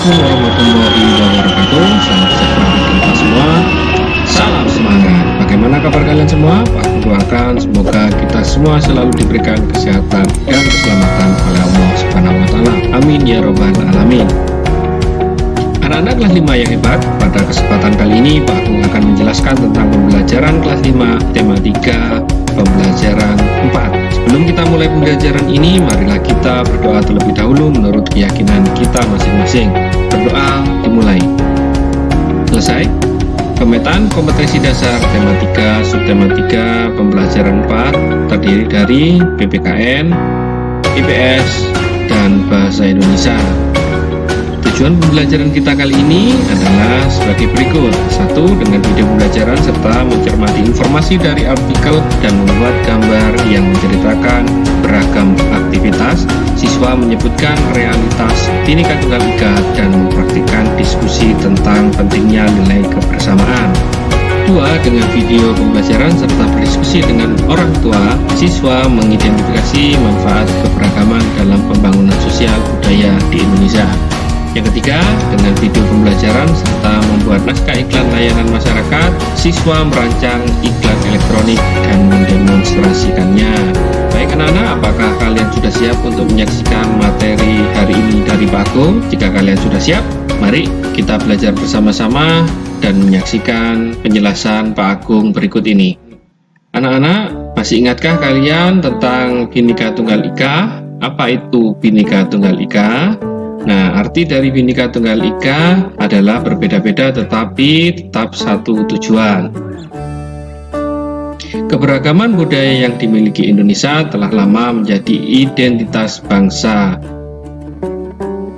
Assalamualaikum warahmatullahi wabarakatuh. Salam sejahtera bagi kita semua. Salam semangat. Bagaimana kabar kalian semua? Aku doakan semoga kita semua selalu diberikan kesehatan dan keselamatan oleh Allah Subhanahu wa taala. Amin ya robbal alamin. Anak-anak kelas 5 yang hebat, pada kesempatan kali ini Pak Agung akan menjelaskan tentang pembelajaran kelas 5 tema 3 pembelajaran 4. Sebelum kita mulai pembelajaran ini, marilah kita berdoa terlebih dahulu menurut keyakinan kita masing-masing. Berdoa dimulai. Selesai. Pemetaan kompetensi dasar tema 3 subtema 3 pembelajaran 4 terdiri dari PPKN, IPS, dan Bahasa Indonesia. Tujuan pembelajaran kita kali ini adalah sebagai berikut. 1. Dengan video pembelajaran serta mencermati informasi dari artikel dan membuat gambar yang menceritakan beragam aktivitas. Siswa menyebutkan realitas Bhinneka Tunggal Ika dan mempraktikkan diskusi tentang pentingnya nilai kebersamaan. 2. Dengan video pembelajaran serta berdiskusi dengan orang tua, siswa mengidentifikasi manfaat keberagaman dalam pembangunan sosial budaya di Indonesia. Yang ketiga, dengan video pembelajaran serta membuat naskah iklan layanan masyarakat, siswa merancang iklan elektronik dan mendemonstrasikannya. Baik anak-anak, apakah kalian sudah siap untuk menyaksikan materi hari ini dari Pak Agung? Jika kalian sudah siap, mari kita belajar bersama-sama dan menyaksikan penjelasan Pak Agung berikut ini. Anak-anak, masih ingatkah kalian tentang Bhinneka Tunggal Ika? Apa itu Bhinneka Tunggal Ika? Nah, arti dari Bhinneka Tunggal Ika adalah berbeda-beda tetapi tetap satu tujuan. Keberagaman budaya yang dimiliki Indonesia telah lama menjadi identitas bangsa.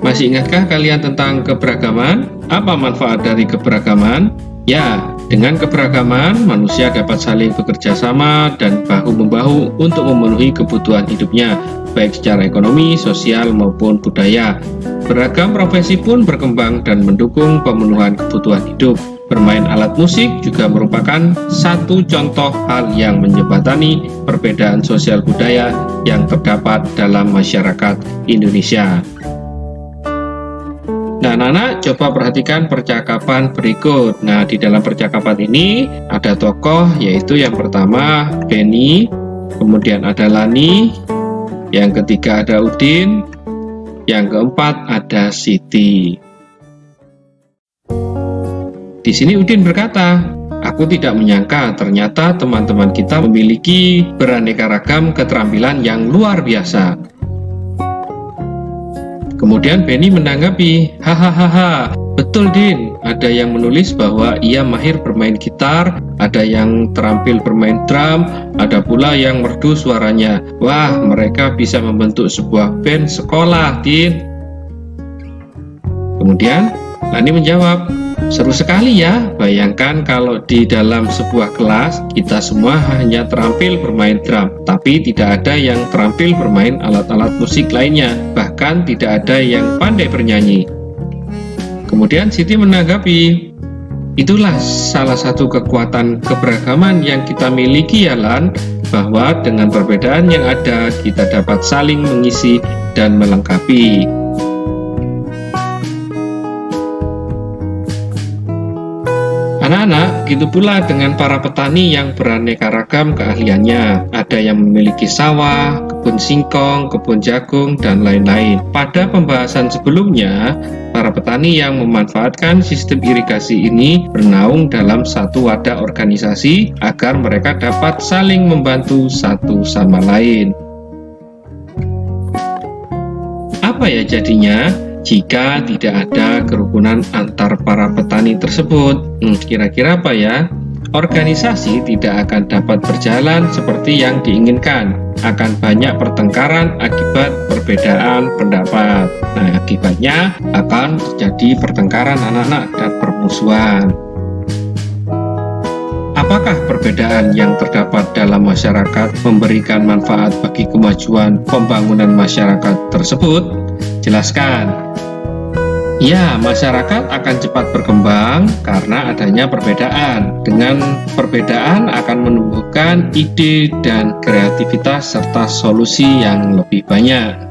Masih ingatkah kalian tentang keberagaman? Apa manfaat dari keberagaman? Ya, dengan keberagaman, manusia dapat saling bekerja sama dan bahu-membahu untuk memenuhi kebutuhan hidupnya, baik secara ekonomi, sosial, maupun budaya. Beragam profesi pun berkembang dan mendukung pemenuhan kebutuhan hidup. Bermain alat musik juga merupakan satu contoh hal yang menjembatani perbedaan sosial budaya yang terdapat dalam masyarakat Indonesia. Nah, anak-anak, coba perhatikan percakapan berikut. Nah, di dalam percakapan ini ada tokoh, yaitu yang pertama Benny, kemudian ada Lani, yang ketiga ada Udin, yang keempat ada Siti. Di sini Udin berkata, "Aku tidak menyangka ternyata teman-teman kita memiliki beraneka ragam keterampilan yang luar biasa." Kemudian Benny menanggapi, "Hahaha, betul Din, ada yang menulis bahwa ia mahir bermain gitar, ada yang terampil bermain drum, ada pula yang merdu suaranya. Wah, mereka bisa membentuk sebuah band sekolah, Din." Kemudian Lani menjawab, "Seru sekali ya, bayangkan kalau di dalam sebuah kelas kita semua hanya terampil bermain drum, tapi tidak ada yang terampil bermain alat-alat musik lainnya, bahkan tidak ada yang pandai bernyanyi." Kemudian Siti menanggapi, "Itulah salah satu kekuatan keberagaman yang kita miliki ya Lan, bahwa dengan perbedaan yang ada kita dapat saling mengisi dan melengkapi." Anak-anak, begitu pula dengan para petani yang beraneka ragam keahliannya. Ada yang memiliki sawah, kebun singkong, kebun jagung, dan lain-lain. Pada pembahasan sebelumnya, para petani yang memanfaatkan sistem irigasi ini bernaung dalam satu wadah organisasi agar mereka dapat saling membantu satu sama lain. Apa ya jadinya jika tidak ada kerukunan antar para petani tersebut? Kira-kira apa ya? Organisasi tidak akan dapat berjalan seperti yang diinginkan. Akan banyak pertengkaran akibat perbedaan pendapat. Nah, akibatnya akan terjadi pertengkaran anak-anak dan permusuhan. Apakah perbedaan yang terdapat dalam masyarakat memberikan manfaat bagi kemajuan pembangunan masyarakat tersebut? Jelaskan. Ya, masyarakat akan cepat berkembang karena adanya perbedaan. Dengan perbedaan akan menumbuhkan ide dan kreativitas serta solusi yang lebih banyak.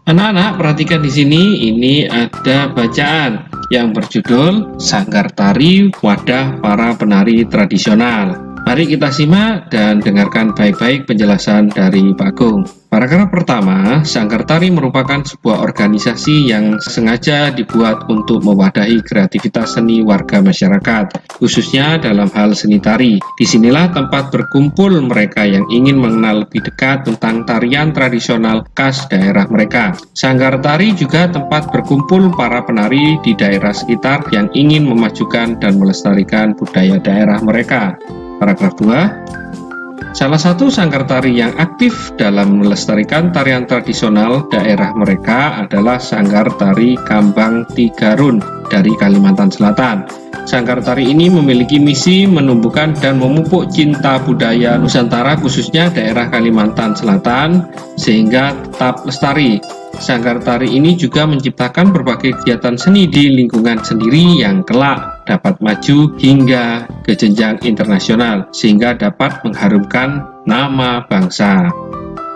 Anak-anak, perhatikan di sini, ini ada bacaan yang berjudul Sanggar Tari Wadah Para Penari Tradisional. Mari kita simak dan dengarkan baik-baik penjelasan dari Pak Agung. Paragraf pertama, Sanggar Tari merupakan sebuah organisasi yang sengaja dibuat untuk mewadahi kreativitas seni warga masyarakat, khususnya dalam hal seni tari. Disinilah tempat berkumpul mereka yang ingin mengenal lebih dekat tentang tarian tradisional khas daerah mereka. Sanggar Tari juga tempat berkumpul para penari di daerah sekitar yang ingin memajukan dan melestarikan budaya daerah mereka. Paragraf 2. Salah satu sanggar tari yang aktif dalam melestarikan tarian tradisional daerah mereka adalah Sanggar Tari Kambang Tigarun dari Kalimantan Selatan. Sanggar tari ini memiliki misi menumbuhkan dan memupuk cinta budaya Nusantara, khususnya daerah Kalimantan Selatan, sehingga tetap lestari. Sanggar tari ini juga menciptakan berbagai kegiatan seni di lingkungan sendiri yang kelak dapat maju hingga ke jenjang internasional, sehingga dapat mengharumkan nama bangsa.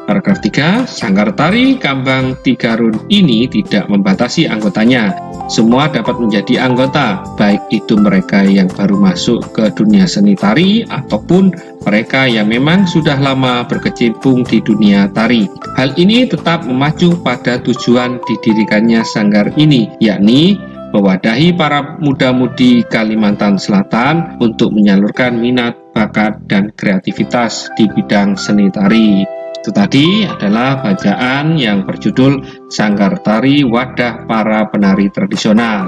Paragraf 3, Sanggar Tari Kambang Tigarun ini tidak membatasi anggotanya. Semua dapat menjadi anggota, baik itu mereka yang baru masuk ke dunia seni tari ataupun mereka yang memang sudah lama berkecimpung di dunia tari. Hal ini tetap memacu pada tujuan didirikannya sanggar ini, yakni mewadahi para muda-mudi Kalimantan Selatan untuk menyalurkan minat, bakat, dan kreativitas di bidang seni tari. Itu tadi adalah bacaan yang berjudul Sanggar Tari Wadah Para Penari Tradisional.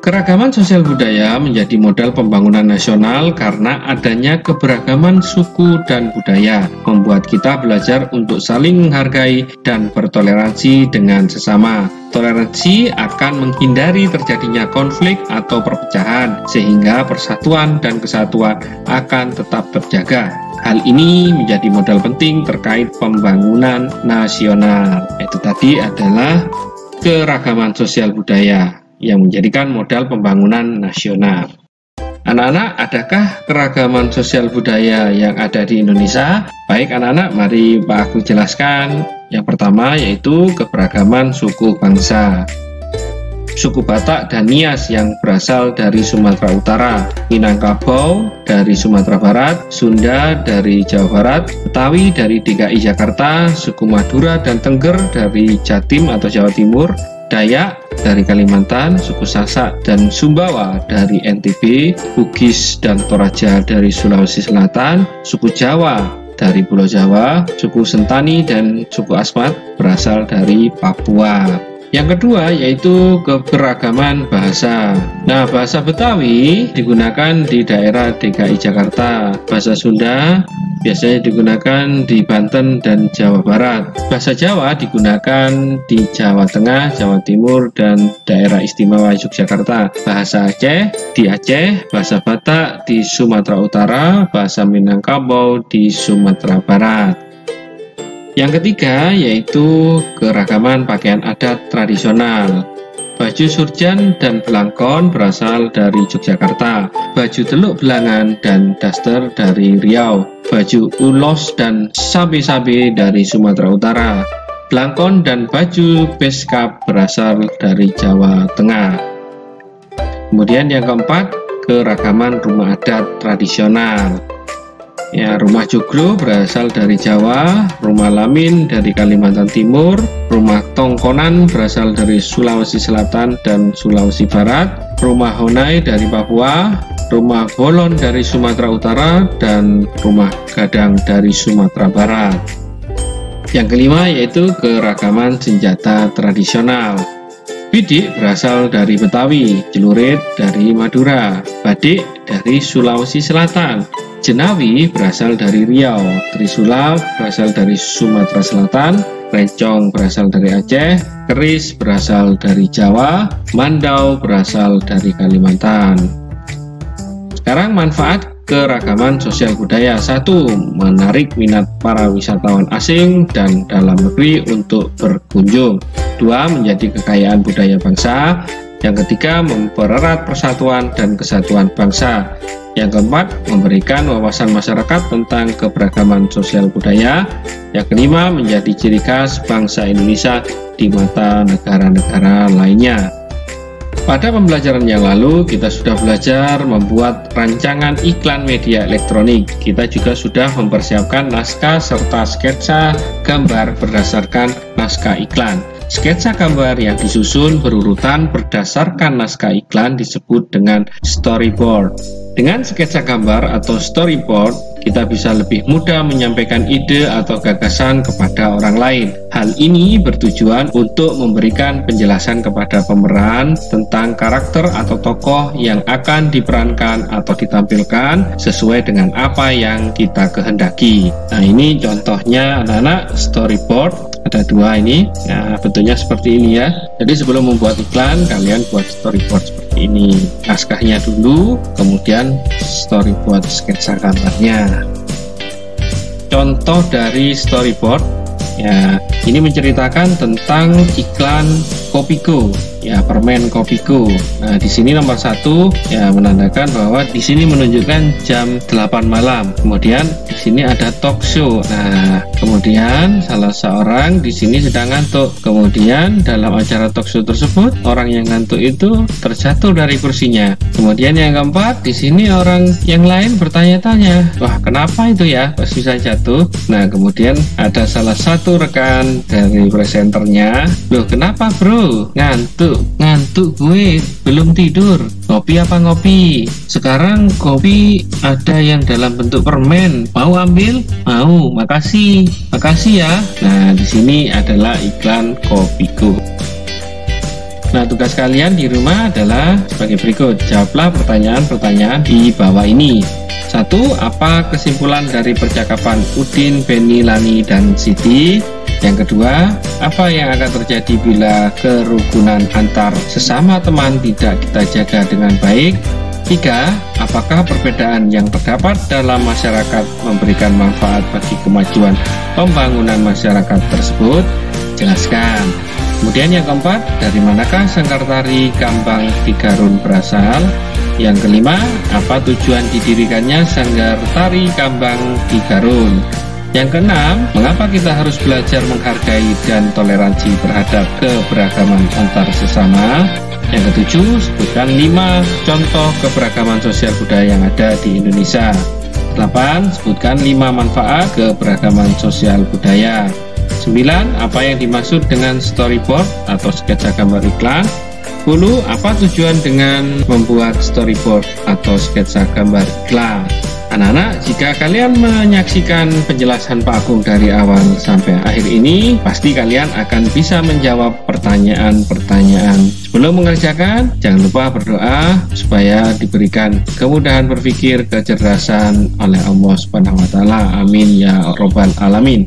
Keragaman sosial budaya menjadi modal pembangunan nasional karena adanya keberagaman suku dan budaya, membuat kita belajar untuk saling menghargai dan bertoleransi dengan sesama. Toleransi akan menghindari terjadinya konflik atau perpecahan, sehingga persatuan dan kesatuan akan tetap terjaga. Hal ini menjadi modal penting terkait pembangunan nasional. Itu tadi adalah keragaman sosial budaya yang menjadikan modal pembangunan nasional. Anak-anak, adakah keragaman sosial budaya yang ada di Indonesia? Baik anak-anak, mari Pak Agung jelaskan. Yang pertama yaitu keberagaman suku bangsa. Suku Batak dan Nias yang berasal dari Sumatera Utara, Minangkabau dari Sumatera Barat, Sunda dari Jawa Barat, Betawi dari DKI Jakarta, suku Madura dan Tengger dari Jatim atau Jawa Timur, Dayak dari Kalimantan, suku Sasak dan Sumbawa dari NTB, Bugis dan Toraja dari Sulawesi Selatan, suku Jawa dari Pulau Jawa, suku Sentani dan suku Asmat berasal dari Papua. Yang kedua yaitu keberagaman bahasa. Nah, bahasa Betawi digunakan di daerah DKI Jakarta. Bahasa Sunda biasanya digunakan di Banten dan Jawa Barat. Bahasa Jawa digunakan di Jawa Tengah, Jawa Timur, dan daerah istimewa Yogyakarta. Bahasa Aceh di Aceh, bahasa Batak di Sumatera Utara, bahasa Minangkabau di Sumatera Barat. Yang ketiga yaitu keragaman pakaian adat tradisional. Baju surjan dan belangkon berasal dari Yogyakarta, baju teluk belangan dan daster dari Riau, baju ulos dan sabe-sabe dari Sumatera Utara, belangkon dan baju beskap berasal dari Jawa Tengah. Kemudian yang keempat, keragaman rumah adat tradisional. Ya, rumah joglo berasal dari Jawa, rumah lamin dari Kalimantan Timur, rumah tongkonan berasal dari Sulawesi Selatan dan Sulawesi Barat, rumah honai dari Papua, rumah bolon dari Sumatera Utara, dan rumah gadang dari Sumatera Barat. Yang kelima yaitu keragaman senjata tradisional. Bidik berasal dari Betawi, celurit dari Madura, badik dari Sulawesi Selatan, Jenawi berasal dari Riau, Trisula berasal dari Sumatera Selatan, Rencong berasal dari Aceh, Keris berasal dari Jawa, Mandau berasal dari Kalimantan. Sekarang manfaat keragaman sosial budaya. 1. Menarik minat para wisatawan asing dan dalam negeri untuk berkunjung. 2. Menjadi kekayaan budaya bangsa. Yang ketiga, mempererat persatuan dan kesatuan bangsa. Yang keempat, memberikan wawasan masyarakat tentang keberagaman sosial budaya. Yang kelima, menjadi ciri khas bangsa Indonesia di mata negara-negara lainnya. Pada pembelajaran yang lalu, kita sudah belajar membuat rancangan iklan media elektronik. Kita juga sudah mempersiapkan naskah serta sketsa gambar berdasarkan naskah iklan. Sketsa gambar yang disusun berurutan berdasarkan naskah iklan disebut dengan storyboard. Dengan sketsa gambar atau storyboard, kita bisa lebih mudah menyampaikan ide atau gagasan kepada orang lain. Hal ini bertujuan untuk memberikan penjelasan kepada pemeran tentang karakter atau tokoh yang akan diperankan atau ditampilkan sesuai dengan apa yang kita kehendaki. Nah, ini contohnya anak-anak storyboard. Ada dua ini, nah bentuknya seperti ini ya. Jadi sebelum membuat iklan, kalian buat storyboard seperti ini. Naskahnya dulu, kemudian storyboard sketsa gambarnya. Contoh dari storyboard, ya ini menceritakan tentang iklan Kopiko, ya permen Kopiko. Nah di sini nomor 1 ya menandakan bahwa di sini menunjukkan jam 8 malam. Kemudian di sini ada talk show. Nah kemudian salah seorang di sini sedang ngantuk. Kemudian dalam acara talk show tersebut orang yang ngantuk itu terjatuh dari kursinya. Kemudian yang keempat, di sini orang yang lain bertanya-tanya, wah kenapa itu ya pas bisa jatuh? Nah kemudian ada salah satu rekan dari presenternya, loh kenapa bro? Ngantuk gue, belum tidur. Kopi apa ngopi? Sekarang kopi ada yang dalam bentuk permen. Mau ambil? Mau, makasih ya. Nah, di sini adalah iklan Kopiko. Nah, tugas kalian di rumah adalah sebagai berikut. Jawablah pertanyaan-pertanyaan di bawah ini. 1. Apa kesimpulan dari percakapan Udin, Beni, Lani, dan Siti? Yang kedua, apa yang akan terjadi bila kerukunan antar sesama teman tidak kita jaga dengan baik? 3. Apakah perbedaan yang terdapat dalam masyarakat memberikan manfaat bagi kemajuan pembangunan masyarakat tersebut? Jelaskan. Kemudian yang keempat, dari manakah Sangkartari Kambang Tigarun berasal? Yang kelima, apa tujuan didirikannya Sanggar Tari Kambang Tigarun? Yang keenam, mengapa kita harus belajar menghargai dan toleransi terhadap keberagaman antar sesama? Yang ketujuh, sebutkan 5 contoh keberagaman sosial budaya yang ada di Indonesia. 8. Sebutkan 5 manfaat keberagaman sosial budaya. 9. Apa yang dimaksud dengan storyboard atau sketsa gambar iklan? 10. Apa tujuan dengan membuat storyboard atau sketsa gambar iklan? Anak-anak, jika kalian menyaksikan penjelasan Pak Agung dari awal sampai akhir ini, pasti kalian akan bisa menjawab pertanyaan-pertanyaan. Sebelum mengerjakan, jangan lupa berdoa supaya diberikan kemudahan berpikir, kecerdasan oleh Allah Subhanahu wa taala. Amin ya rabbal alamin.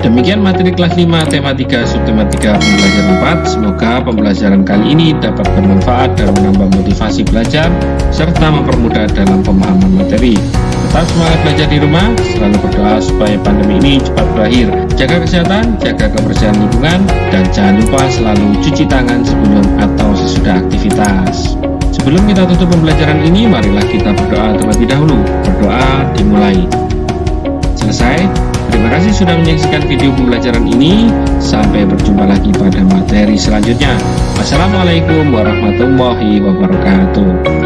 Demikian materi kelas 5 tema 3 subtema 3 pembelajaran 4. Semoga pembelajaran kali ini dapat bermanfaat dan menambah motivasi belajar serta mempermudah dalam pemahaman materi. Tetap semangat belajar di rumah, selalu berdoa supaya pandemi ini cepat berakhir. Jaga kesehatan, jaga kebersihan lingkungan, dan jangan lupa selalu cuci tangan sebelum atau sesudah aktivitas. Sebelum kita tutup pembelajaran ini, marilah kita berdoa terlebih dahulu. Berdoa dimulai. Selesai. Terima kasih sudah menyaksikan video pembelajaran ini. Sampai berjumpa lagi pada materi selanjutnya. Wassalamualaikum warahmatullahi wabarakatuh.